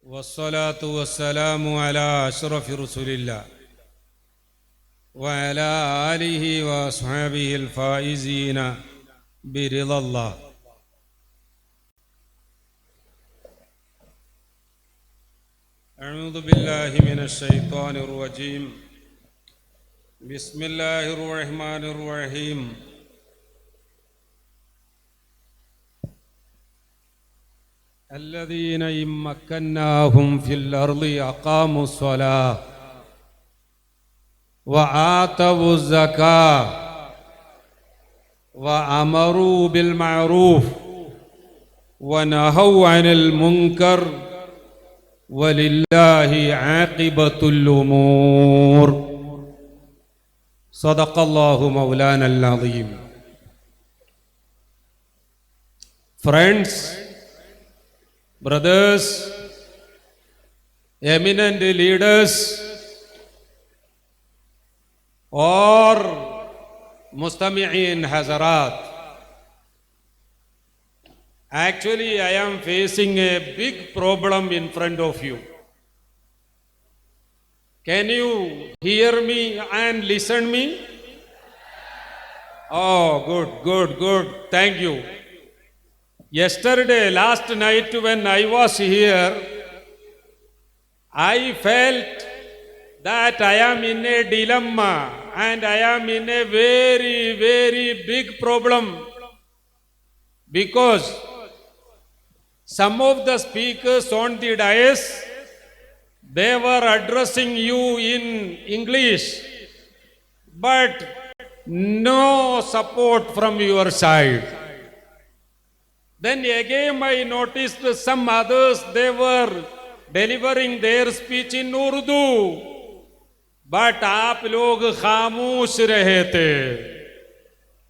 والصلاة والسلام على أشرف رسول الله وعلى آله وأصحابه الفائزين برضا الله. أعوذ بالله من الشيطان الرجيم. بسم الله الرحمن الرحيم. الذين إن مكناهم في الأرض أقاموا الصلاة وآتوا الزكاة وأمروا بالمعروف ونهوا عن المنكر ولله عاقبة الأمور. صدق الله مولانا العظيم. Friends, brothers, eminent leaders, or Mustami'in Hazarat, actually I am facing a big problem in front of you. Can you hear me and listen me? Oh, good. Thank you. Yesterday, last night when I was here, I felt that I am in a dilemma and I am in a very big problem, because some of the speakers on the dais, they were addressing you in English, but no support from your side. Then again I noticed some others, they were delivering their speech in Urdu, but आप लोग खामोश रहे थे.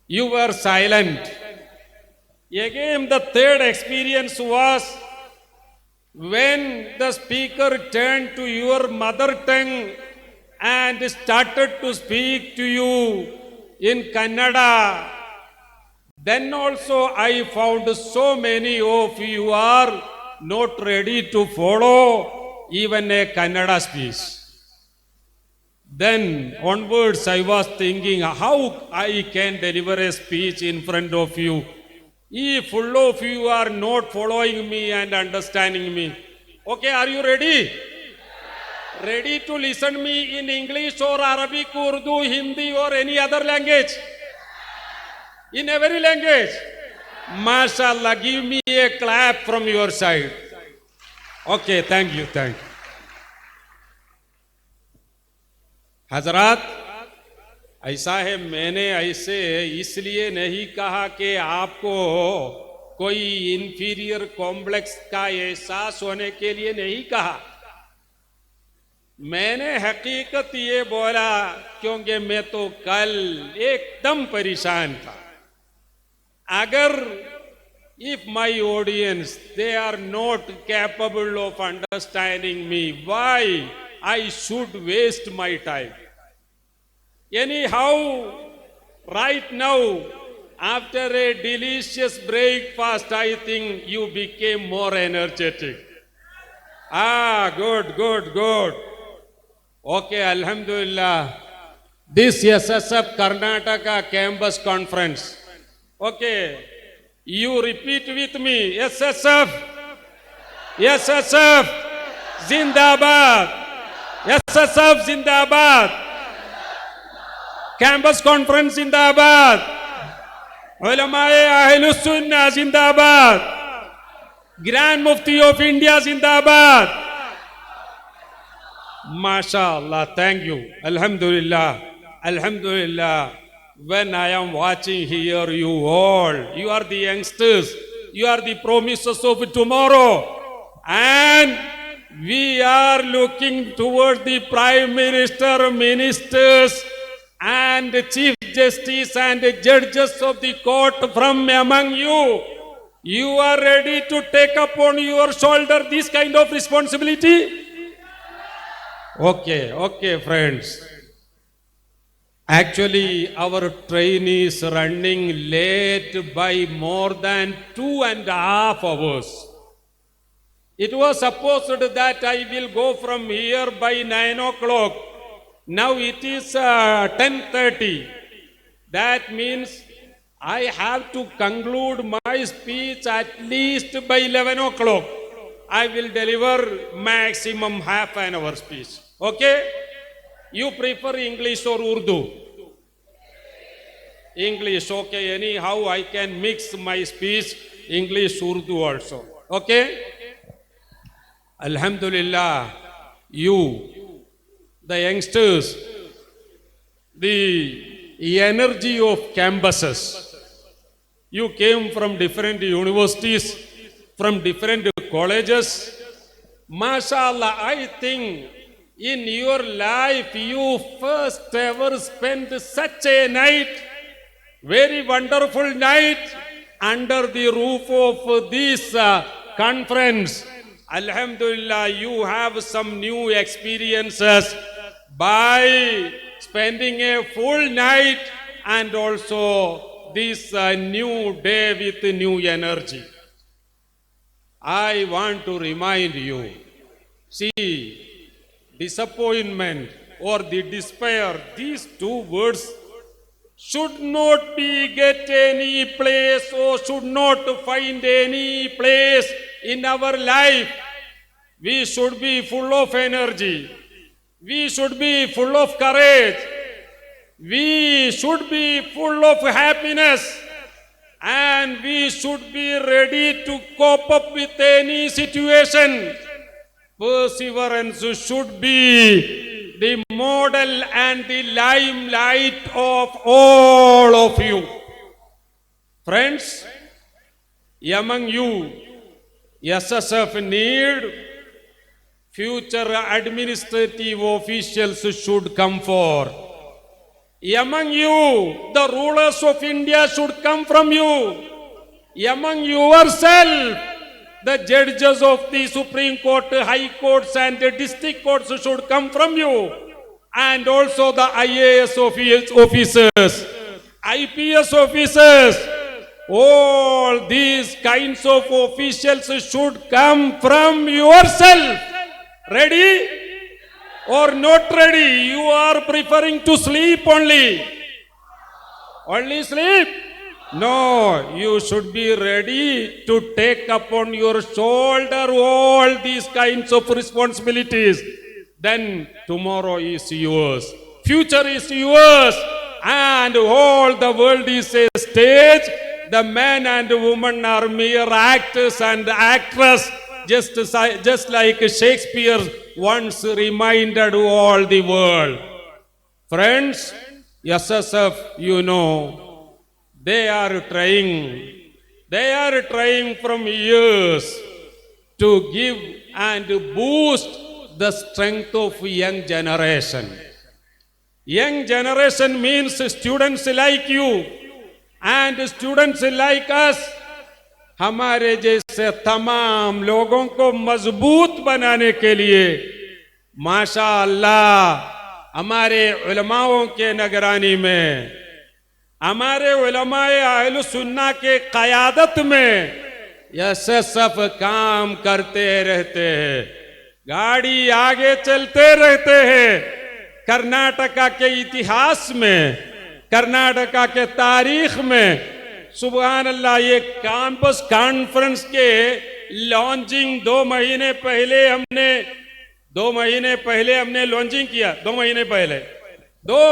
You were silent. Again the third experience was when the speaker turned to your mother tongue and started to speak to you in Kannada. Then also I found so many of you are not ready to follow even a Kannada speech. Then onwards I was thinking how I can deliver a speech in front of you if full of you are not following me and understanding me. Okay, are you ready? Ready to listen me in English or Arabic, Urdu, Hindi or any other language? In every language? MashaAllah, give me a clap from your side. Okay, thank you. हजरात, ऐसा है, मैंने ऐसे इसलिए नहीं कहा कि आपको कोई इंफीरियर कॉम्प्लेक्स का एहसास होने के लिए नहीं कहा. मैंने हकीकत ये बोला क्योंकि मैं तो कल एकदम परेशान था. अगर if my audience, they are not capable of understanding me, why I should waste my time? Anyhow, right now, after a delicious breakfast, I think you became more energetic. Good. Okay, Alhamdulillah. This SSF Karnataka campus conference. Okay, you repeat with me. SSF Zindabad. SSF Zindabad. Campus conference Zindabad. Ulamae Ahlus Sunnah Zindabad. Grand Mufti of India Zindabad. MashaAllah, thank you. Alhamdulillah. When I am watching here, you all, you are the youngsters, you are the promises of tomorrow, and we are looking towards the Prime Minister, ministers, and Chief Justice and judges of the court from among you. You are ready to take upon your shoulder this kind of responsibility? Okay, friends. Actually, our train is running late by more than 2.5 hours. It was supposed that I will go from here by 9 o'clock. Now it is 10:30. That means I have to conclude my speech at least by 11 o'clock. I will deliver maximum half an hour speech. Okay? You prefer English or Urdu? English, okay. Anyhow, I can mix my speech English, Urdu also. Okay? Alhamdulillah, you, the youngsters, the energy of campuses. You came from different universities, from different colleges. MashaAllah, I think in your life you first ever spent such a night, very wonderful night, under the roof of this conference. Alhamdulillah, you have some new experiences by spending a full night and also this new day with new energy. I want to remind you, see, disappointment or the despair, these two words should not be get any place or should not find any place in our life. We should be full of energy. We should be full of courage. We should be full of happiness. And we should be ready to cope up with any situation. Perseverance should be the model and the limelight of all of you. Friends, among you, SSF need future administrative officials should come for. Among you, the rulers of India should come from you. Among yourself, the judges of the Supreme Court, High Courts and the district courts should come from you. And also the IAS officers, IPS officers, all these kinds of officials should come from yourself. Ready? Or not ready? You are preferring to sleep only. Only sleep? No, you should be ready to take upon your shoulder all these kinds of responsibilities. Then tomorrow is yours. Future is yours. And all the world is a stage. The man and woman are mere actors and actresses. Just like Shakespeare once reminded all the world. Friends, SSF, you know, they are trying from years to give and boost the strength of young generation. Young generation means students like you and students like us. हमारे जैसे तमाम लोगों को मजबूत बनाने के लिए माशाअल्लाह हमारे उलमाओं के निगरानी में, हमारे उलमाए अहले सुन्ना के क़यादत में SSF काम करते रहते हैं. गाड़ी आगे चलते रहते हैं. कर्नाटका के इतिहास में, कर्नाटका के तारीख में सुबहान अल्लाह, ये कैंपस कॉन्फ्रेंस के लॉन्चिंग 2 महीने पहले हमने लॉन्चिंग किया. 2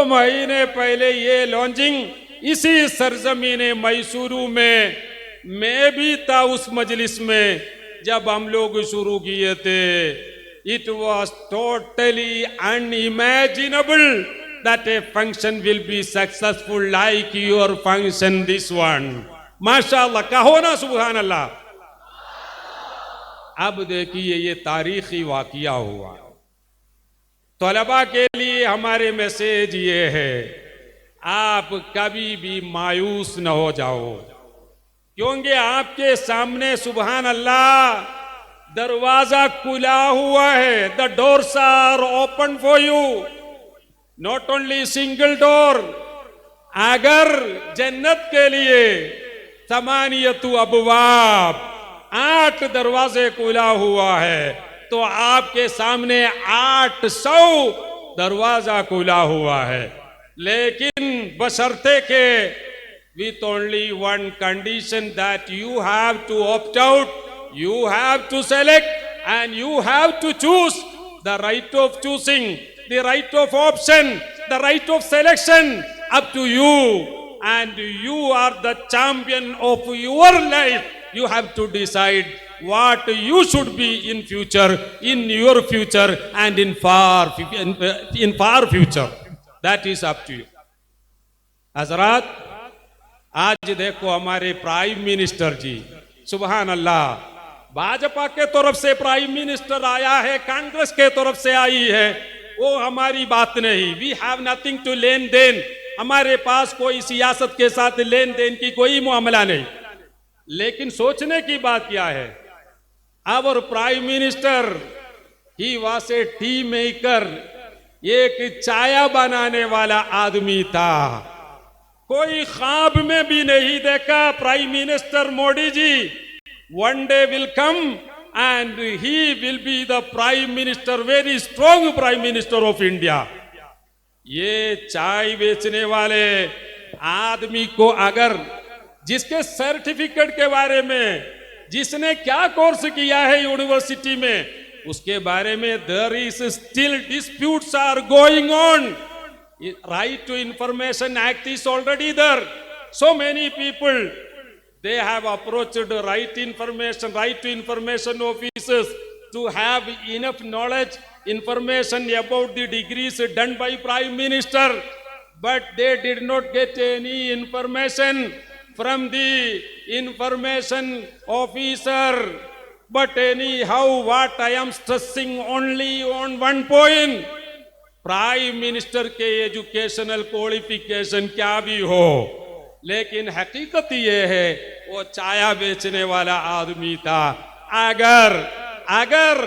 महीने पहले ये लॉन्चिंग इसी सरजमीन मैसूरू में, मैं भी था उस मजलिस में जब हम लोग शुरू किए थे. It was totally unimaginable that a function will be successful like your function, this one. माशाअल्लाह, कहो ना सुभान अल्लाह. अब देखिए ये तारीखी वाकया हुआ. तलबा के लिए हमारे मैसेज ये है, आप कभी भी मायूस न हो जाओ, क्योंकि आपके सामने सुभान अल्लाह दरवाजा खुला हुआ है. The doors are open for you. Not only single door. अगर जन्नत के लिए समानियतु अबवाब, 8 दरवाजे खुला हुआ है, तो आपके सामने 800 दरवाजा खुला हुआ है। लेकिन बशर्ते के with only one condition that you have to opt out, you have to select, and you have to choose. The right of choosing, the right of option, the right of selection, up to you. And you are the champion of your life. You have to decide what you should be in future, in your future, and in far future. That is up to you. हजरात, आज देखो हमारे prime minister जी, सुभान अल्लाह, भाजपा के तरफ से prime minister आया है, कांग्रेस के तरफ से आई है, वो हमारी बात नहीं। We have nothing to lend then, हमारे पास कोई सियासत के साथ लेन देन की कोई मामला नहीं। लेकिन सोचने की बात क्या है, our prime minister he was a tea maker, एक चाय बनाने वाला आदमी था। कोई ख्वाब में भी नहीं देखा prime minister Modi ji one day will come and he will be the prime minister, very strong prime minister of India. ये चाय बेचने वाले आदमी को अगर जिसके सर्टिफिकेट के बारे में, जिसने क्या कोर्स किया है यूनिवर्सिटी में, उसके बारे में there is still disputes are going on. Right to Information Act is already there. So many people, they have approached right to information officers to have enough knowledge, information about the degrees done by Prime Minister, but they did not get any information from the information officer. But anyhow, what I am stressing only on one point, prime minister के educational qualification क्या भी हो, लेकिन हकीकत ये है वो चाय बेचने वाला आदमी था। अगर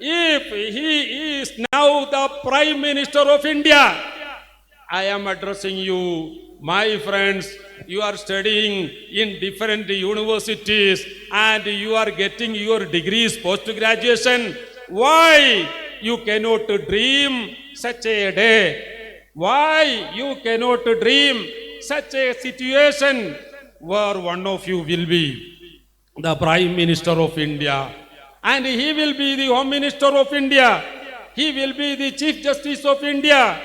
if he is now the prime minister of India, I am addressing you my friends, you are studying in different universities and you are getting your degrees post graduation. Why you cannot dream such a day? Why you cannot dream such a situation where one of you will be the Prime Minister of India and he will be the Home Minister of India, he will be the Chief Justice of India,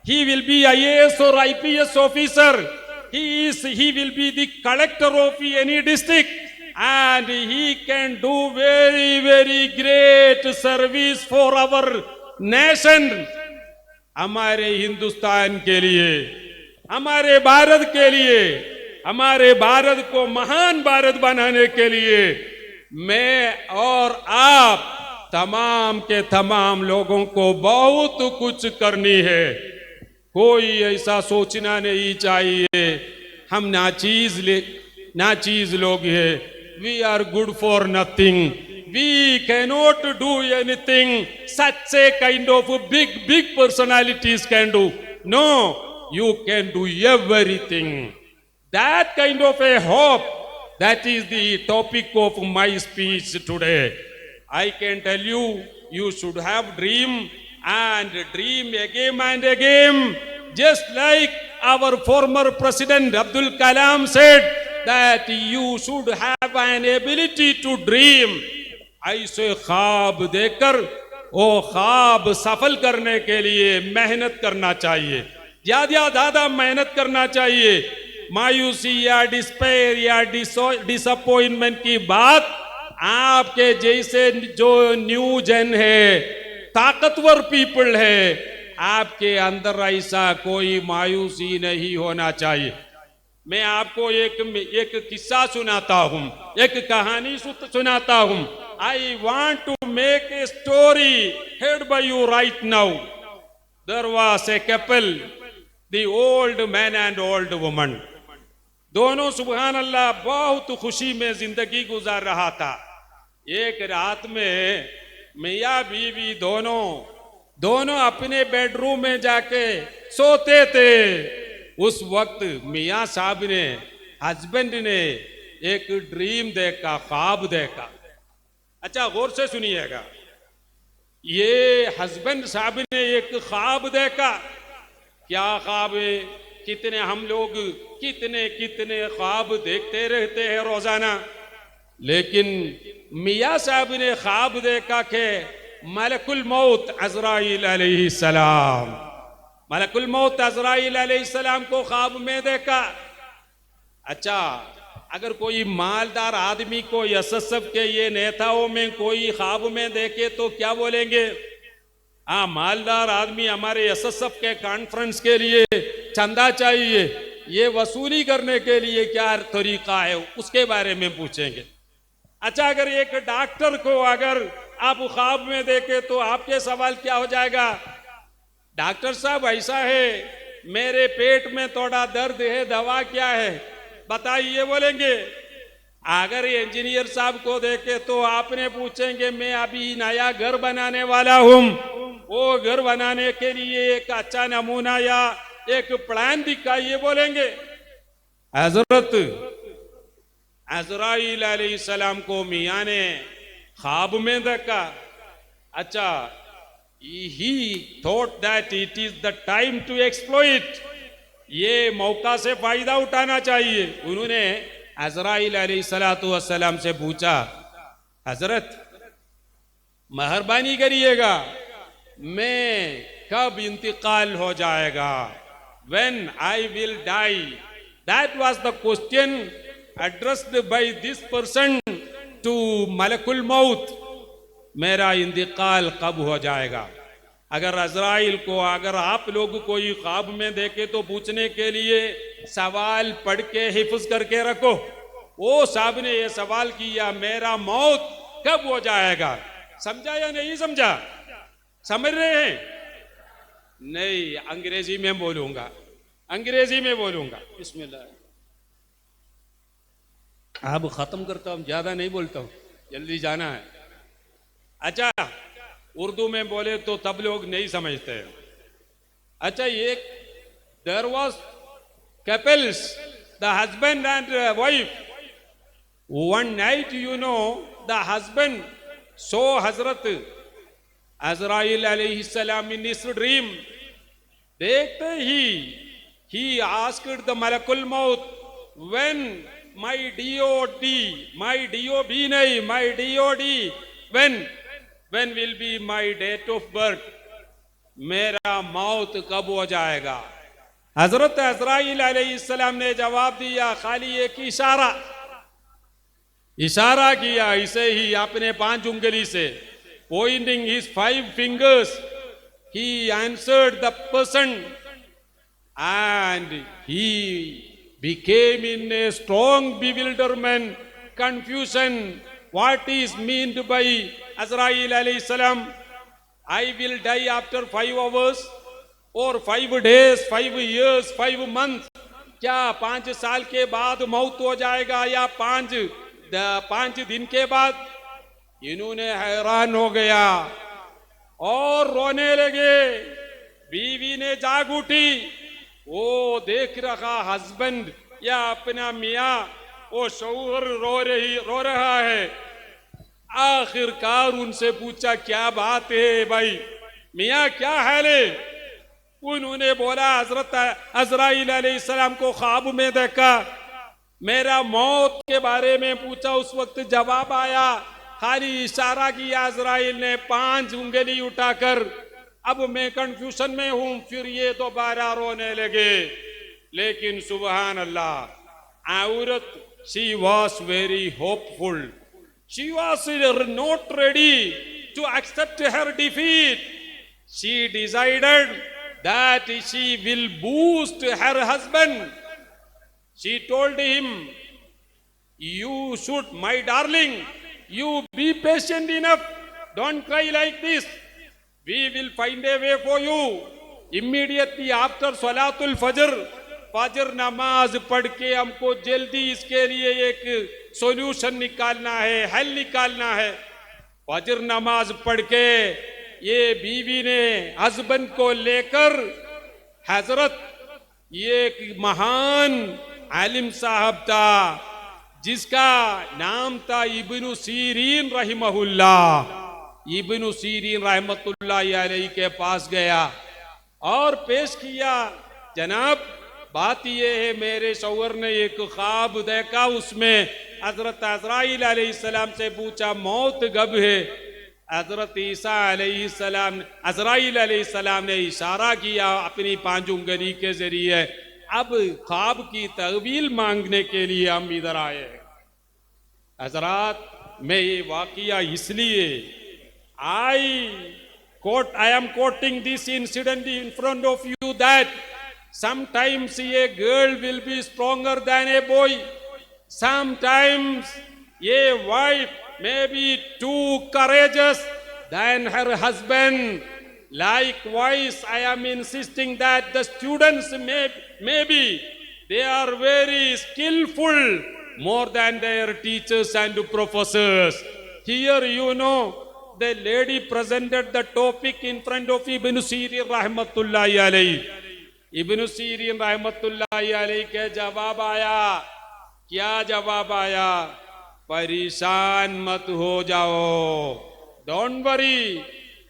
he will be IAS or IPS officer, he will be the collector of any district, and he can do very, very great service for our nation. हमारे हिंदुस्तान के लिए, हमारे भारत के लिए, हमारे भारत को महान भारत बनाने के लिए मैं और आप तमाम के तमाम लोगों को बहुत कुछ करनी है। कोई ऐसा सोचना नहीं चाहिए हम नाचीज लोग हैं, we are good for nothing, we cannot do anything such a kind of big personalities can do. No, you can do everything. That kind of a hope, that is the topic of my speech today. I can tell you, you should have dream and dream again and again, just like our former president Abdul Kalam said that you should have an ability to dream. ऐसे ख्वाब देखकर वो ख्वाब सफल करने के लिए मेहनत करना चाहिए, ज्यादा मेहनत करना चाहिए। मायूसी या डिस्पेयर या डिसअपॉइंटमेंट की बात आपके जैसे जो न्यू जेन है, ताकतवर पीपल है, आपके अंदर ऐसा कोई मायूसी नहीं होना चाहिए। मैं आपको एक किस्सा सुनाता हूँ, एक कहानी सुनाता हूँ। I want to make a story heard by you right now. There was a couple, the old man and old woman. दोनों सुभान अल्लाह बहुत खुशी में जिंदगी गुजार रहा था। एक रात में मियाँ बीवी दोनों अपने बेडरूम में जाके सोते थे। उस वक्त मियाँ साहब ने, हस्बैंड ने एक ड्रीम देखा, ख्वाब देखा। अच्छा गौर से सुनिएगा, ये हस्बैंड साहब ने एक ख्वाब देखा। क्या ख्वाब है? कितने हम लोग कितने कितने ख्वाब देखते रहते हैं रोजाना, लेकिन मियाँ साहब ने ख्वाब देखा कि मलकुल मौत अज़राइल अलैहिस्सलाम, मलकुल मौत अज़राइल अलैहिस्सलाम को ख्वाब में देखा। अच्छा, अगर कोई मालदार आदमी को एसएसएफ के ये नेताओं में कोई ख्वाब में देखे तो क्या बोलेंगे? हाँ, मालदार आदमी हमारे एसएसएफ के कॉन्फ्रेंस के लिए चंदा चाहिए, ये वसूली करने के लिए क्या तरीका है, उसके बारे में पूछेंगे। अच्छा, अगर एक डॉक्टर को अगर आप ख्वाब में देखे तो आपके सवाल क्या हो जाएगा? डॉक्टर साहब ऐसा है, मेरे पेट में थोड़ा दर्द है, दवा क्या है बताइए बोलेंगे। अगर इंजीनियर साहब को देखे तो आपने पूछेंगे मैं अभी नया घर बनाने वाला हूं, वो घर बनाने के लिए एक अच्छा नमूना या एक प्लान दिखाइए बोलेंगे। हजरत अज़राइल अलैहिस्सलाम को मियाँ ने ख्वाब में देखा। अच्छा, he thought that it is the time to exploit, ये मौका से फायदा उठाना चाहिए। उन्होंने अज़राइल अलैहिस्सलातु वस्सलाम से पूछा, हजरत मेहरबानी करिएगा, मैं कब इंतकाल हो जाएगा? When I will die? That was the question addressed by this person to मलकुल मौत। मेरा इंतकाल कब हो जाएगा? अगर अज़राइल को अगर आप लोग कोई ख्वाब में देखे तो पूछने के लिए सवाल पढ़ के हिफ्ज करके रखो। वो साहब ने ये सवाल किया, मेरा मौत कब हो जाएगा? समझा या नहीं समझा? समझ रहे हैं? नहीं, अंग्रेजी में बोलूंगा, अंग्रेजी में बोलूंगा। बिस्मिल्लाह। अब खत्म करता हूं, ज्यादा नहीं बोलता हूं, जल्दी जाना है। अच्छा, उर्दू में बोले तो तब लोग नहीं समझते हैं। अच्छा, ये there was couples, the husband and wife, one night you know the husband so हजरत अज़राइल अलैहिस्सलाम इन हिज ड्रीम। देखते ही आस्क्ड द मलकुल मौत, when my DOD, my DOB नहीं, my DOD, when will be my date of birth, मेरा मौत कब हो जाएगा? हजरत अज़राइल अलैहिस्सलाम ने जवाब दिया, खाली एक इशारा किया, इसे ही अपने 5 उंगली से, pointing his 5 fingers, he answered the person and he became in a strong bewilderment, confusion. What is meant by Azrail alayhi salam? I will die after 5 hours or 5 days, 5 years, 5 months? क्या 5 साल के बाद मौत हो जाएगा या 5 दिन के बाद? इन्होंने हैरान हो गया और रोने लगे। बीवी ने जाग उठी, वो देख रहा हस्बैंड या अपना मियाँ, वो शौहर रो रहा है। आखिरकार उनसे पूछा, क्या बात है भाई, मियाँ क्या हाल है? उन्होंने बोला, हजरत अज़राइल अलैहिस्सलाम को ख्वाब में देखा, मेरा मौत के बारे में पूछा, उस वक्त जवाब आया, खाली इशारा किया अज़राइल ने 5 उंगली उठाकर, अब मैं कंफ्यूजन में हूं। फिर ये दोबारा रोने लगे। लेकिन सुबहान अल्लाह, औरत, she was very hopeful. She was not ready to accept her defeat. She decided that she will boost her husband. She told him, you should, my darling, you be patient enough. Don't cry like this. We will find a way for you. Immediately after Salatul Fajr, फजर नमाज पढ़ के हमको जल्दी इसके लिए एक solution निकालना है, हल निकालना है। फजर नमाज पढ़ के ये बीवी ने हस्बैंड को लेकर, हजरत ये एक महान आलिम साहब था, जिसका नाम था इब्नु सीरीन रहिमहुल्लाह। इब्नु सीरीन रहमतुल्लाह अलैहि के पास गया और पेश किया, जनाब बात यह है मेरे शौहर ने एक ख्वाब देखा, उसमें हजरत अज़राइल अलैहिस्सलाम से पूछा मौत कब है। हजरत ईसा अलैहिस्सलाम अज़राइल अलैहिस्सलाम ने इशारा किया अपनी 5 उंगली के जरिए। अब ख्वाब की तवील मांगने के लिए हम इधर आए हैं। हजरात मैं ये वाकिया इसलिए I am quoting this incident in front of you that sometimes a girl will be stronger than a boy. Sometimes a wife may be too courageous than her husband. Likewise, I am insisting that the students maybe they are very skillful more than their teachers and professors. Here the lady presented the topic in front of Ibn Sirin rahmatullahi alayhi. Ibn Sirin rahmatullahi alayhi के जवाब आया, क्या जवाब आया? परेशान मत हो जाओ, don't worry,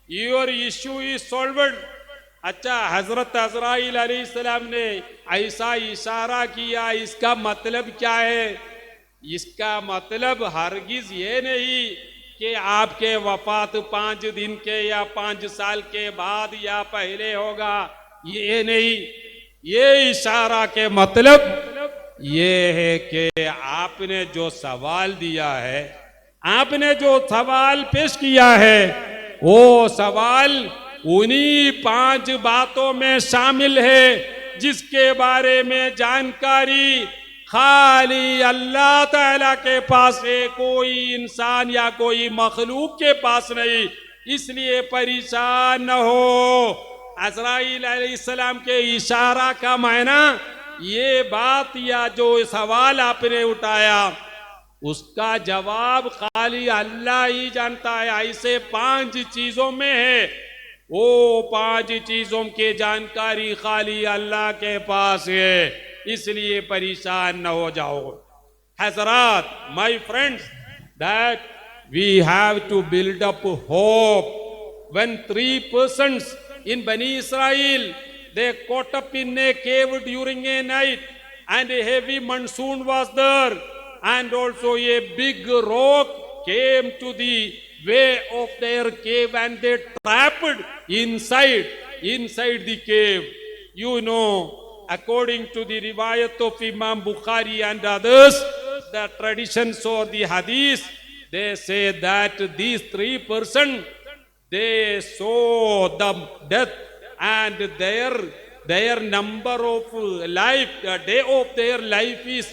your issue is solved. अच्छा, हजरत अज़राइल अलैहिस्सलाम ने ऐसा इशारा किया, इसका मतलब क्या है? इसका मतलब हरगिज ये नहीं कि आपके वफात 5 दिन के या 5 साल के बाद या पहले होगा, ये नहीं। ये इशारा के मतलब ये है कि आपने जो सवाल दिया है, आपने जो सवाल पेश किया है, वो सवाल उन्हीं 5 बातों में शामिल है जिसके बारे में जानकारी खाली अल्लाह ताला के पास है, कोई इंसान या कोई मखलूक के पास नहीं। इसलिए परेशान न हो। अज़राइल अलैहिस्सलाम के इशारा का मायना ये बात या जो सवाल आपने उठाया उसका जवाब खाली अल्लाह ही जानता है। ऐसे 5 चीजों में है, वो 5 चीजों की जानकारी खाली अल्लाह के पास है, इसलिए परेशान न हो जाओ। हजरात, my friends, that we have to build up hope. When 3 persons in Bani Israel, they caught up in a cave during a night, and a heavy monsoon was there, and also a big rock came to the way of their cave, and they trapped inside the cave. According to the riwayat of Imam Bukhari and others, the traditions or the hadith, they say that these 3 persons, they saw the death, and their number of life, the day of their life is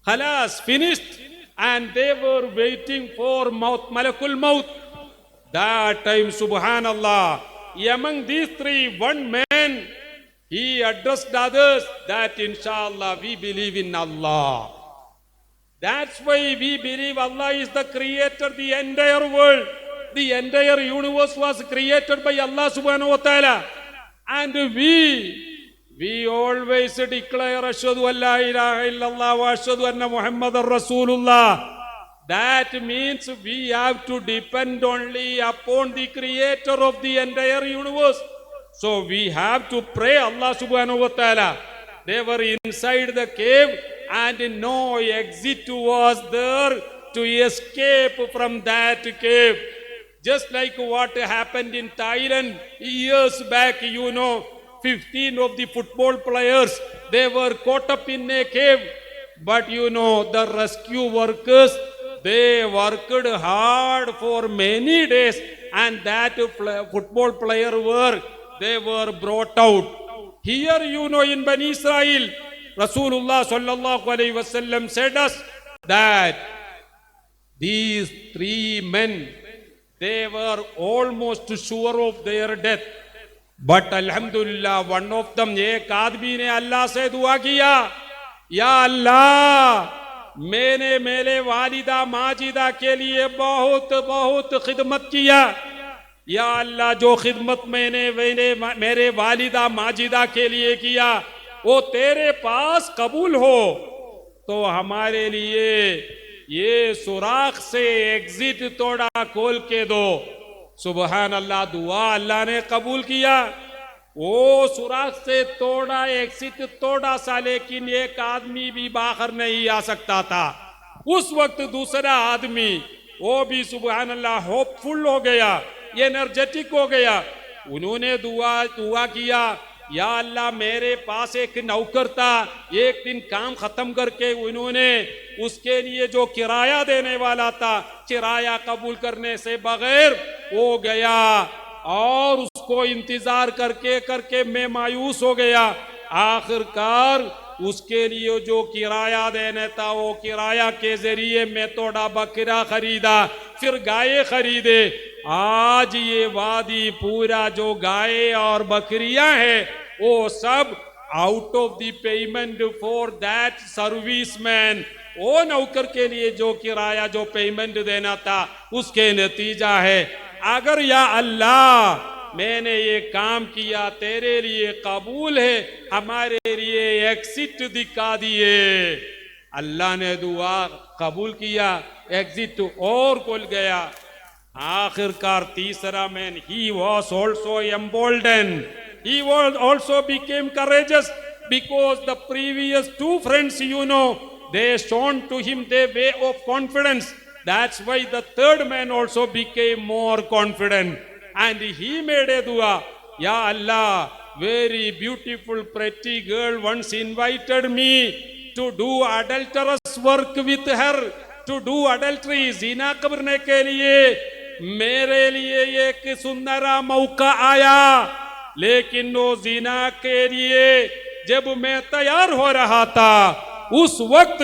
khalas, finished, and they were waiting for maut, malakul maut. That time, subhanallah, among these 3, one man, he addressed others that inshallah we believe in Allah. That's why we believe Allah is the creator, the entire world. The entire universe was created by Allah subhanahu wa ta'ala. And we always declare ashhadu an la ilaha illallah wa ashhadu anna Muhammadar Rasulullah. That means we have to depend only upon the creator of the entire universe. So we have to pray Allah subhanahu wa ta'ala. They were inside the cave and no exit was there to escape from that cave. Just like what happened in Thailand years back, 15 of the football players, they were caught up in a cave. But the rescue workers, they worked hard for many days, and that football player they were brought out. Here, in Bani Israel, Rasulullah sallallahu alaihi wasallam said us that these 3 men, they were almost sure of their death. But Alhamdulillah, one of them, एक आदमी ने अल्लाह से दुआ किया, या अल्लाह मैंने मेरे वालिदा माजिदा के लिए बहुत बहुत खिदमत किया, या अल्लाह जो खिदमत मैंने मेरे वालिदा माजिदा के लिए किया वो तेरे पास कबूल हो। तो हमारे लिए ये सुराख से एग्जिट तोड़ा खोल के दो। सुबहान अल्लाह, दुआ अल्लाह ने कबूल किया। वो सुराख से तोड़ा एग्जिट तोड़ा सा, लेकिन एक आदमी भी बाहर नहीं आ सकता था। उस वक्त दूसरा आदमी वो भी सुबहान अल्लाह होपफुल हो गया, एनर्जेटिक हो गया। उन्होंने दुआ किया, या अल्लाह मेरे पास एक नौकर था, एक दिन काम खत्म करके उन्होंने उसके लिए जो किराया देने वाला था, किराया कबूल करने से बगैर वो गया, और उसको इंतजार करके करके मैं मायूस हो गया। आखिरकार उसके लिए जो किराया देने था, वो किराया के जरिए मैं थोड़ा बकरा खरीदा, फिर गाय खरीदे। आज ये वादी पूरा जो गाय और बकरियां हैं, वो सब out of the payment for that serviceman, वो नौकर के लिए जो किराया जो पेमेंट देना था, उसके नतीजा है। अगर या अल्लाह मैंने ये काम किया, तेरे लिए कबूल है, हमारे लिए एग्जिट दिखा दिए। अल्लाह ने दुआ कबूल किया, एग्जिट और खुल गया। आखिरकार तीसरा man, he was also embolden, he was also became courageous because the previous two friends, they shown to him their way of confidence. That's why the third man also became more confident, and he made a dua, ya Allah, very beautiful pretty girl once invited me to do adulterous work with her, to do adultery, zina करने के लिए मेरे लिए एक सुंदरा मौका आया, लेकिन वो जिना के लिए जब मैं तैयार हो रहा था, उस वक्त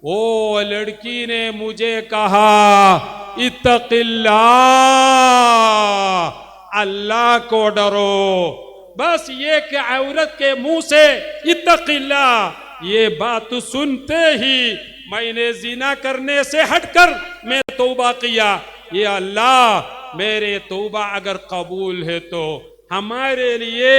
वो लड़की ने मुझे कहा, इत्तक़िल्लाह, अल्लाह को डरो। बस ये कि औरत के मुंह से इत्तक़िल्लाह ये बात सुनते ही मैंने जिना करने से हटकर मैं तौबा किया। ये अल्लाह मेरे तौबा अगर कबूल है तो हमारे लिए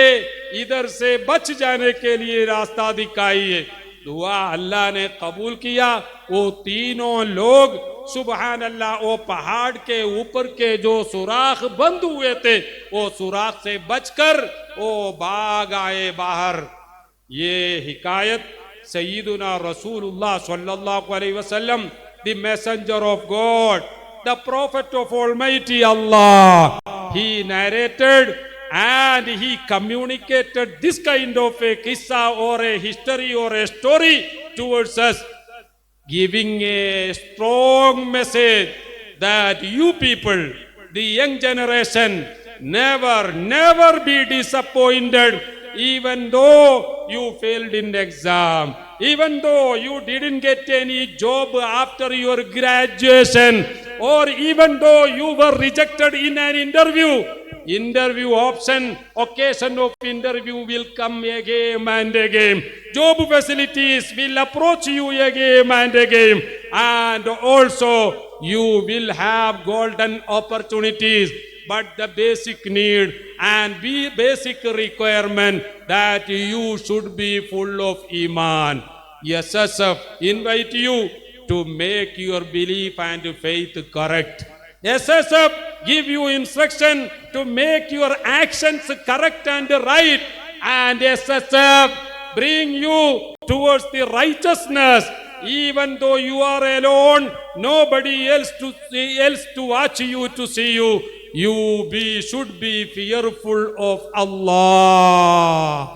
इधर से बच जाने के लिए रास्ता दिखाइए। दुआ अल्लाह ने कबूल किया। वो तीनों लोग सुबहान अल्लाह, वो पहाड़ के ऊपर के जो सुराख बंद हुए थे, वो सुराख से बचकर वो भाग आए बाहर। ये हिकायत सय्यदुना रसूलुल्लाह सल्लल्लाहु अलैहि वसल्लम, the messenger of God, the profit of almighty Allah, he narrated and he communicated this kind of a kissa or a history or a story towards us, giving a strong message that you people, the young generation, never be disappointed, even though you failed in the exam, even though you didn't get any job after your graduation, or even though you were rejected in an interview option, occasion of interview will come again and again, job facilities will approach you again and again, and also you will have golden opportunities. But the basic need and basic requirement that you should be full of iman. SSF invite you to make your belief and faith correct. SSF give you instruction to make your actions correct and right, and SSF bring you towards the righteousness. Even though you are alone, nobody else to watch you, to see you, should be fearful of Allah.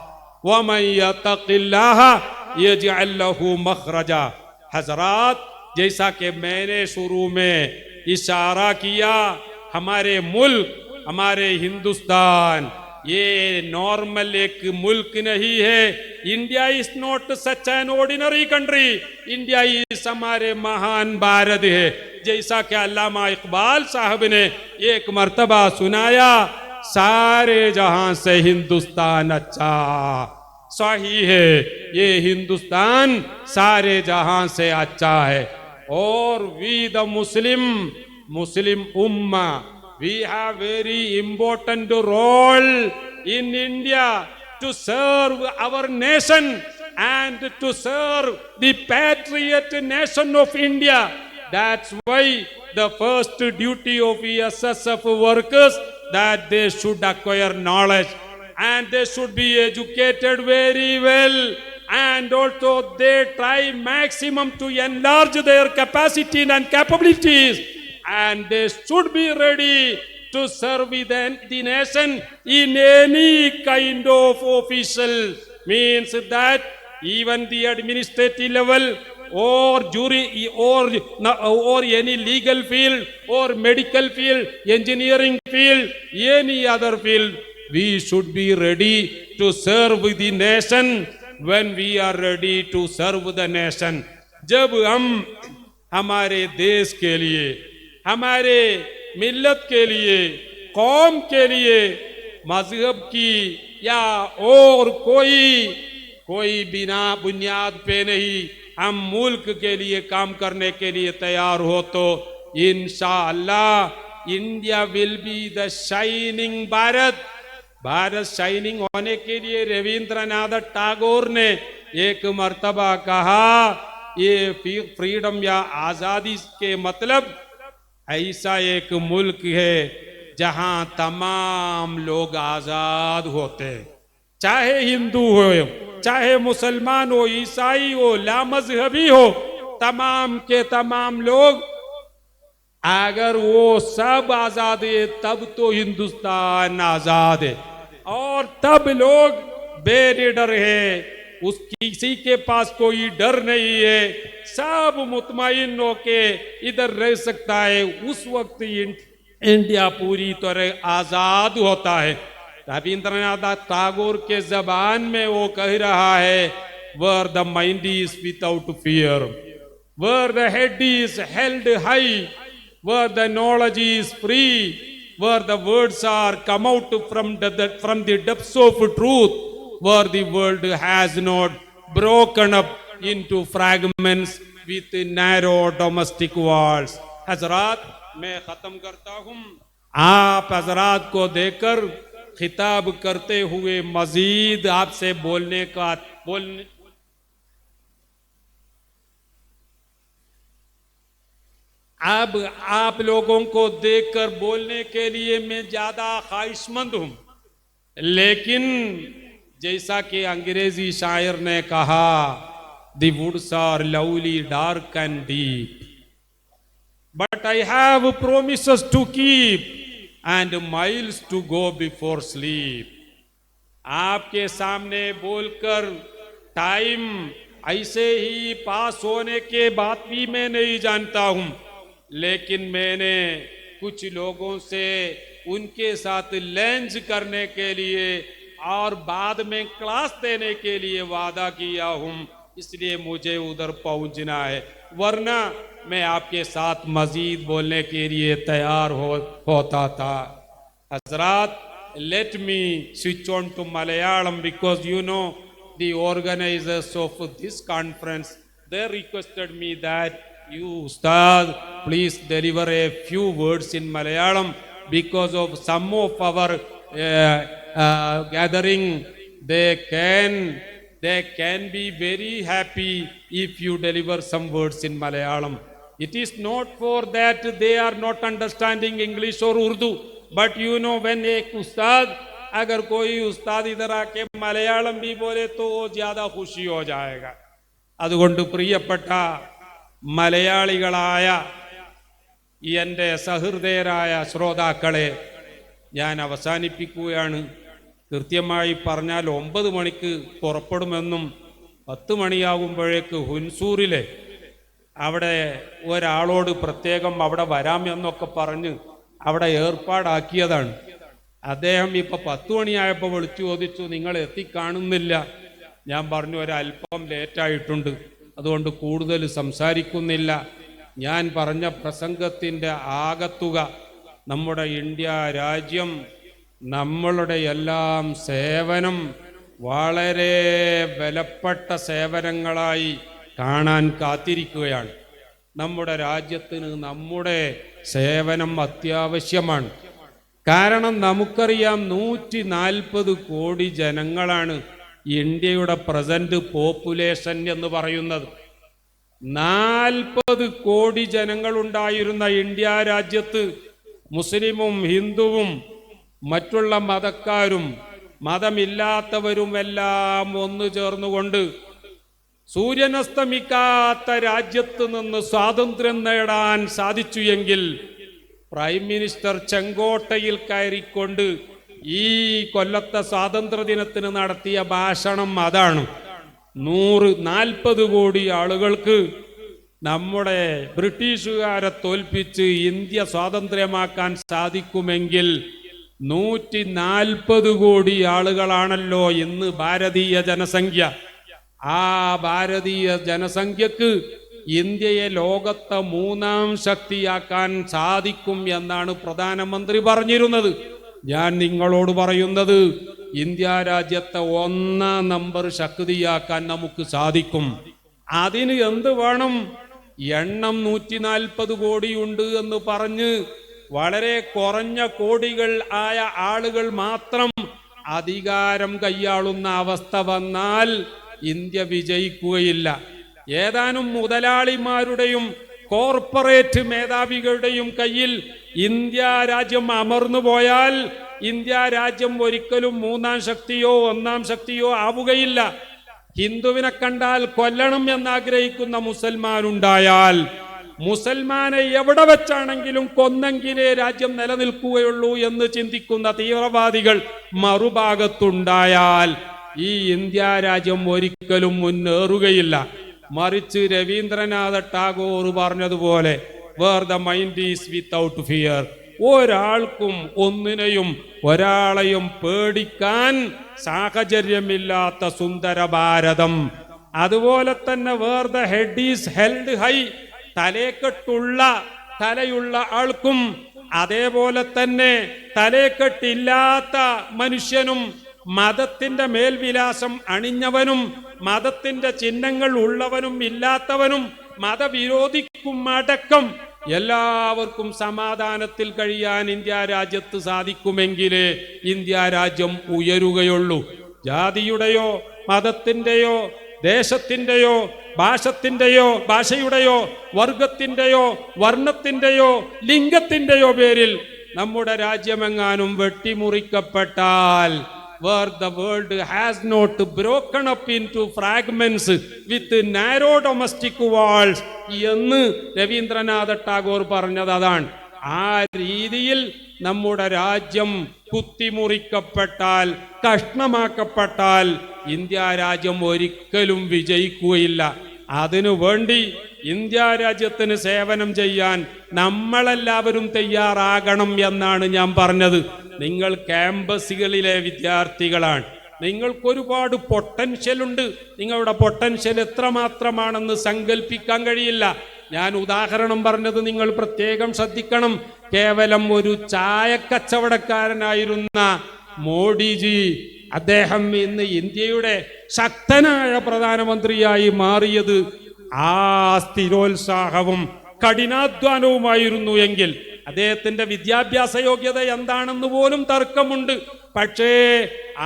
وَمَنْ يَتَقِ اللَّهَ يَجْعَلْ لَهُ مَخْرَجًا. हजरात, जैसा कि मैंने शुरू में इशारा किया, हमारे मुल्क, हमारे हिंदुस्तान, ये नॉर्मल एक मुल्क नहीं है। India is not such an ordinary country. India is हमारे महान भारत है। जैसा कि अल्लामा इकबाल साहब ने एक मर्तबा सुनाया, सारे जहां से हिंदुस्तान अच्छा। सही है, ये हिंदुस्तान सारे जहां से अच्छा है। और वी द मुस्लिम उम्मा, we have very important role in India to serve our nation and to serve the patriot nation of India. That's why the first duty of SSF workers that they should acquire knowledge and they should be educated very well, and also they try maximum to enlarge their capacity and capabilities, and they should be ready to serve the nation in any kind of official means, that even the administrative level or jury or any legal field or medical field, engineering field, any other field, we should be ready to serve the nation when we are ready to serve the nation. जब हम हमारे देश के लिए, हमारे मिल्लत के लिए, कौम के लिए, मजहब की या और कोई बिना बुनियाद पे नहीं हम मुल्क के लिए काम करने के लिए तैयार हो, तो इंशाअल्लाह India will be the shining Bharat. Bharat shining होने के लिए रविंद्रनाथ टैगोर ने एक मर्तबा कहा, ये फ्रीडम या आज़ादी के मतलब ऐसा एक मुल्क है जहां तमाम लोग आजाद होते हैं, चाहे हिंदू हो, चाहे मुसलमान हो, ईसाई हो, लामजहबी हो, तमाम के तमाम लोग अगर वो सब आजाद है तब तो हिंदुस्तान आजाद है, और तब लोग बेनिडर है, किसी के पास कोई डर नहीं है, सब मुतमईन होके इधर रह सकता है. उस वक्त इंडिया पूरी तरह आजाद होता है. रविंद्रनाथ टैगोर के जबान में वो कह रहा है, where the mind is without fear, where the head is held high, where the knowledge is free, where the words are come out from the depths of truth, where the world has not broken up into fragments with narrow domestic walls. हजरात, मैं खत्म करता हूँ. आप हजरात को देकर खिताब करते हुए मजीद आपसे बोलने अब आप लोगों को देखकर बोलने के लिए मैं ज्यादा ख्वाहिशमंद हूं, लेकिन जैसा कि अंग्रेजी शायर ने कहा, the woods are lovely dark and deep, but I have promises to keep and miles to go before sleep. आपके सामने बोलकर टाइम ऐसे ही पास होने के बाद भी मैं नहीं जानता हूं, लेकिन मैंने कुछ लोगों से उनके साथ लंच करने के लिए और बाद में क्लास देने के लिए वादा किया हूं, इसलिए मुझे उधर पहुंचना है, वरना मैं आपके साथ मजीद बोलने के लिए तैयार होता था. हजरात, let me switch on to Malayalam because you know the organizers of this conference, they requested me that you Ustad please deliver a few words in Malayalam because of some of our gathering. They can be very happy if you deliver some words in Malayalam. It is not for that they are not understanding English or Urdu, but you know when एक उस्ताद, अगर कोई उस्ताद इधर आके मलयालम भी बोले तो वो ज्यादा खुशी हो जाएगा. അതുകൊണ്ട് പ്രിയപ്പെട്ട മലയാളികളായ എൻ്റെ സഹൃദയരായ ശ്രോതാക്കളെ, ഞാൻ അവസാനിപ്പിക്കുകയാണ്. കൃത്യമായി പറഞ്ഞാൽ 9 മണിക്ക് പുറപ്പെടുമെന്നും 10 മണിയാകുമ്പോഴേക്ക് ഹുൻസൂറിലെ അവിടെ ഒരാളോട് പ്രത്യേകം അവിടെ വരാമെന്നൊക്കെ പറഞ്ഞ് അവിടെ ഏർപ്പാടാക്കിയതാണ്. അദ്ദേഹം ഇപ്പം 10 മണിയായപ്പോൾ വിളിച്ചു ചോദിച്ചു, നിങ്ങൾ എത്തിക്കാണുന്നില്ല. ഞാൻ പറഞ്ഞു, ഒരല്പം ലേറ്റായിട്ടുണ്ട്, അതുകൊണ്ട് കൂടുതൽ സംസാരിക്കുന്നില്ല. ഞാൻ പറഞ്ഞ പ്രസംഗത്തിൻ്റെ ആകത്തുക നമ്മുടെ ഇന്ത്യ രാജ്യം നമ്മളുടെ എല്ലാം സേവനം വളരെ വിലപ്പെട്ട സേവനങ്ങളായി കാണാൻ കാത്തിരിക്കുകയാണ്. നമ്മുടെ രാജ്യത്തിന് നമ്മുടെ സേവനം അത്യാവശ്യമാണ്. കാരണം നമുക്കറിയാം 140 കോടി ജനങ്ങളാണ് ഇന്ത്യയുടെ പ്രസന്റ് പോപ്പുലേഷൻ എന്ന് പറയുന്നത്. 40 കോടി ജനങ്ങളുണ്ടായിരുന്ന ഇന്ത്യ രാജ്യത്ത് മുസ്ലിമും ഹിന്ദുവും മറ്റുള്ള മതക്കാരും മതമില്ലാത്തവരുമെല്ലാം ഒന്നു ചേർന്നുകൊണ്ട് സൂര്യനസ്തമിക്കാത്ത രാജ്യത്ത് നിന്ന് സ്വാതന്ത്ര്യം നേടാൻ സാധിച്ചു എങ്കിൽ പ്രൈം മിനിസ്റ്റർ ചെങ്കോട്ടയിൽ കയറിക്കൊണ്ട് ഈ കൊല്ലത്തെ സ്വാതന്ത്ര്യ ദിനത്തിന് നടത്തിയ ഭാഷണം അതാണ്. 140 കോടി ആളുകൾക്ക് നമ്മുടെ ബ്രിട്ടീഷുകാരെ തോൽപ്പിച്ച് ഇന്ത്യ സ്വാതന്ത്ര്യമാക്കാൻ സാധിക്കുമെങ്കിൽ 140 കോടി ആളുകളാണല്ലോ ഇന്ന് ഭാരതീയ ജനസംഖ്യ. ആ ഭാരതീയ ജനസംഖ്യക്ക് ഇന്ത്യയെ ലോകത്തെ 3ാം ശക്തിയാക്കാൻ സാധിക്കും എന്നാണ് പ്രധാനമന്ത്രി പറഞ്ഞിരുന്നത്. ഞാൻ നിങ്ങളോട് പറയുന്നത് ഇന്ത്യ രാജ്യത്തെ 1ാം നമ്പർ ശക്തിയാക്കാൻ നമുക്ക് സാധിക്കും. അതിന് എന്ത് വേണം? എണ്ണം 140 കോടിയുണ്ട് എന്ന് പറഞ്ഞ് വളരെ കുറഞ്ഞ കോടികൾ ആയ ആളുകൾ മാത്രം അധികാരം കൈയാളുന്ന അവസ്ഥ വന്നാൽ ഇന്ത്യ വിജയിക്കുകയില്ല. ഏതാനും മുതലാളിമാരുടെയും കോർപ്പറേറ്റ് മേധാവികളുടെയും കയ്യിൽ ഇന്ത്യ രാജ്യം അമർന്നു പോയാൽ ഇന്ത്യ രാജ്യം ഒരിക്കലും 3ാം ശക്തിയോ 1ാം ശക്തിയോ ആവുകയില്ല. ഹിന്ദുവിനെ കണ്ടാൽ കൊല്ലണം എന്നാഗ്രഹിക്കുന്ന മുസൽമാനുണ്ടായാൽ മുസൽമാനെ എവിടെ വെച്ചാണെങ്കിലും കൊന്നെങ്കിലേ രാജ്യം നിലനിൽക്കുകയുള്ളൂ എന്ന് ചിന്തിക്കുന്ന തീവ്രവാദികൾ മറുഭാഗത്തുണ്ടായാൽ ഈ ഇന്ത്യ രാജ്യം ഒരിക്കലും മുന്നേറുകയില്ല. മറിച്ച് രവീന്ദ്രനാഥ ടാഗോർ പറഞ്ഞതുപോലെ where the mind is without fear, ഒരാൾക്കും ഒന്നിനെയും ഒരാളെയും പേടിക്കാൻ സാഹചര്യമില്ലാത്ത സുന്ദര ഭാരതം. അതുപോലെ തന്നെ where the head is held high, തലയുള്ള ആൾക്കും അതേപോലെ തന്നെ തലക്കെട്ടില്ലാത്ത മനുഷ്യനും മതത്തിന്റെ മേൽവിലാസം അണിഞ്ഞവനും മതത്തിന്റെ ചിഹ്നങ്ങൾ ഉള്ളവനും ഇല്ലാത്തവനും മതവിരോധിക്കും അടക്കം എല്ലാവർക്കും സമാധാനത്തിൽ കഴിയാൻ ഇന്ത്യ രാജ്യത്ത് സാധിക്കുമെങ്കിലേ ഇന്ത്യ രാജ്യം ഉയരുകയുള്ളൂ. ജാതിയുടെയോ മതത്തിന്റെയോ ദേശത്തിന്റെയോ ഭാഷയുടെയോ വർഗത്തിന്റെയോ വർണ്ണത്തിന്റെയോ ലിംഗത്തിന്റെയോ പേരിൽ നമ്മുടെ രാജ്യമെങ്ങാനും വെട്ടിമുറിക്കപ്പെട്ടാൽ, where the world has not broken up into fragments with narrow domestic walls എന്ന് രവീന്ദ്രനാഥ ടാഗോർ പറഞ്ഞത് അതാണ്. ആ രീതിയിൽ നമ്മുടെ രാജ്യം കുത്തിമുറിക്കപ്പെട്ടാൽ, കഷ്ണമാക്കപ്പെട്ടാൽ ഇന്ത്യ രാജ്യം ഒരിക്കലും വിജയിക്കുകയില്ല. അതിനു വേണ്ടി ഇന്ത്യ രാജ്യത്തിന് സേവനം ചെയ്യാൻ നമ്മളെല്ലാവരും തയ്യാറാകണം എന്നാണ് ഞാൻ പറഞ്ഞത്. നിങ്ങൾ ക്യാമ്പസുകളിലെ വിദ്യാർത്ഥികളാണ്, നിങ്ങൾക്കൊരുപാട് പൊട്ടൻഷ്യൽ ഉണ്ട്. നിങ്ങളുടെ പൊട്ടൻഷ്യൽ എത്രമാത്രമാണെന്ന് സങ്കല്പിക്കാൻ കഴിയില്ല. ഞാൻ ഉദാഹരണം പറഞ്ഞത് നിങ്ങൾ പ്രത്യേകം ശ്രദ്ധിക്കണം. കേവലം ഒരു ചായക്കച്ചവടക്കാരനായിരുന്ന മോഡിജി, അദ്ദേഹം ഇന്ന് ഇന്ത്യയുടെ ശക്തനായ പ്രധാനമന്ത്രിയായി മാറിയത് ആ സ്ഥിരോത്സാഹവും കഠിനാധ്വാനവുമായിരുന്നു എങ്കിൽ അദ്ദേഹത്തിന്റെ വിദ്യാഭ്യാസ യോഗ്യത എന്താണെന്ന് പോലും തർക്കമുണ്ട്. പക്ഷേ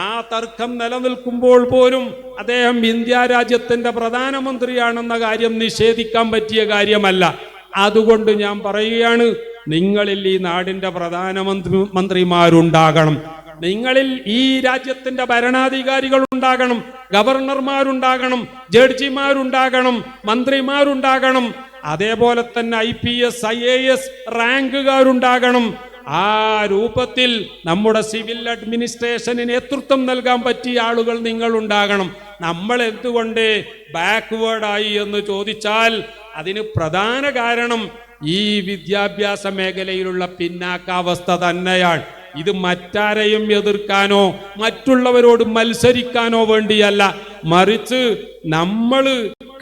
ആ തർക്കം നിലനിൽക്കുമ്പോൾ പോലും അദ്ദേഹം ഇന്ത്യ രാജ്യത്തിന്റെ പ്രധാനമന്ത്രിയാണെന്ന കാര്യം നിഷേധിക്കാൻ പറ്റിയ കാര്യമല്ല. അതുകൊണ്ട് ഞാൻ പറയുകയാണ്, നിങ്ങളിൽ ഈ നാടിന്റെ പ്രധാനമന്ത്രിമാരുണ്ടാകണം, നിങ്ങളിൽ ഈ രാജ്യത്തിന്റെ ഭരണാധികാരികൾ ഉണ്ടാകണം, ഗവർണർമാരുണ്ടാകണം, ജഡ്ജിമാരുണ്ടാകണം, മന്ത്രിമാരുണ്ടാകണം, അതേപോലെ തന്നെ IPS IAS റാങ്കുകാരുണ്ടാകണം. ആ രൂപത്തിൽ നമ്മുടെ സിവിൽ അഡ്മിനിസ്ട്രേഷന് നേതൃത്വം നൽകാൻ പറ്റിയ ആളുകൾ നിങ്ങൾ ഉണ്ടാകണം. നമ്മൾ എന്തുകൊണ്ട് ബാക്ക്വേർഡായി എന്ന് ചോദിച്ചാൽ അതിന് പ്രധാന കാരണം ഈ വിദ്യാഭ്യാസ മേഖലയിലുള്ള പിന്നാക്കാവസ്ഥ തന്നെയാണ്. ഇത് മറ്റാരെയും എതിർക്കാനോ മറ്റുള്ളവരോട് മത്സരിക്കാനോ വേണ്ടിയല്ല, മറിച്ച് നമ്മൾ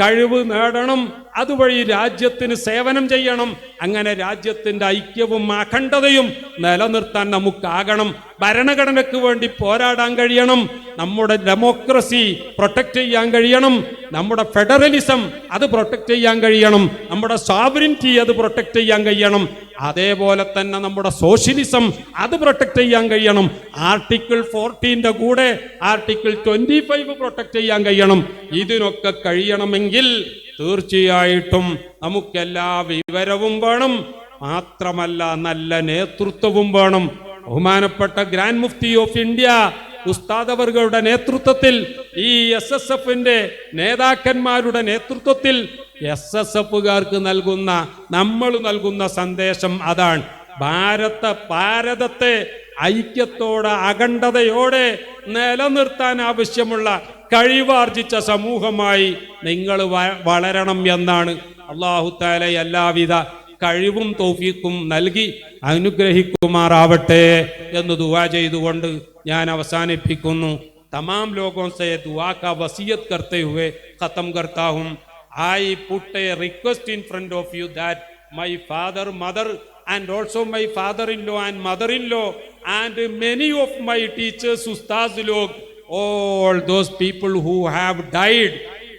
കഴിവ് നേടണം, അതുവഴി രാജ്യത്തിന് സേവനം ചെയ്യണം. അങ്ങനെ രാജ്യത്തിന്റെ ഐക്യവും അഖണ്ഡതയും നിലനിർത്താൻ നമുക്കാകണം. ഭരണഘടനയ്ക്ക് വേണ്ടി പോരാടാൻ കഴിയണം. നമ്മുടെ ഡെമോക്രസി പ്രൊട്ടക്ട് ചെയ്യാൻ കഴിയണം. നമ്മുടെ ഫെഡറലിസം അത് പ്രൊട്ടക്ട് ചെയ്യാൻ കഴിയണം. നമ്മുടെ സോവറിറ്റി അത് പ്രൊട്ടക്ട് ചെയ്യാൻ കഴിയണം. അതേപോലെ തന്നെ നമ്മുടെ സോഷ്യലിസം അത് പ്രൊട്ടക്ട് ചെയ്യാൻ കഴിയണം. ആർട്ടിക്കിൾ 14 കൂടെ ആർട്ടിക്കിൾ 25 പ്രൊട്ടക്ട് ചെയ്യാൻ കഴിയണം. ഇതിനൊക്കെ കഴിയണമെങ്കിൽ തീർച്ചയായിട്ടും നമുക്കെല്ലാ വിവരവും വേണം. മാത്രമല്ല നല്ല നേതൃത്വവും വേണം. ബഹുമാനപ്പെട്ട ഗ്രാൻഡ് മുഫ്തി ഓഫ് ഇന്ത്യ ഉസ്താദ് അവരുടെ നേതൃത്വത്തിൽ, ഈ SSFന്റെ നേതാക്കന്മാരുടെ നേതൃത്വത്തിൽ SSFകാർക്ക് നമ്മൾ നൽകുന്ന സന്ദേശം അതാണ്. ഭാരതത്തെ ഐക്യത്തോടെ അഖണ്ഡതയോടെ നിലനിർത്താൻ ആവശ്യമുള്ള കഴിവാർജിച്ച സമൂഹമായി നിങ്ങൾ വളരണം എന്നാണ്. അല്ലാഹു തആല എല്ലാവിധ കഴിവും തൗഫീഖും നൽകി അനുഗ്രഹിക്കുമാറാവട്ടെ എന്ന് ദുആ ചെയ്തുകൊണ്ട് ഞാൻ അവസാനിപ്പിക്കുന്നു. तमाम लोगों से दुआ का वसीयत करते हुए ख़त्म करता हूँ. I put a request in front of you that my father, mother and also my father-in-law and mother-in-law and many of my teachers, ustaz log, all those people who have died,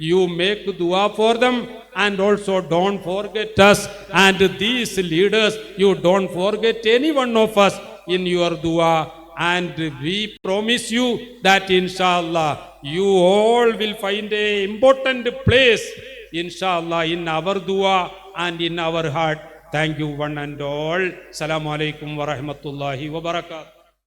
you make dua for them. And also don't forget us and these leaders. You don't forget any one of us in your dua. And we promise you that inshallah you all will find a important place inshallah in our dua and in our heart. Thank you one and all. Assalamu alaikum wa rahmatullahi wa barakatuh.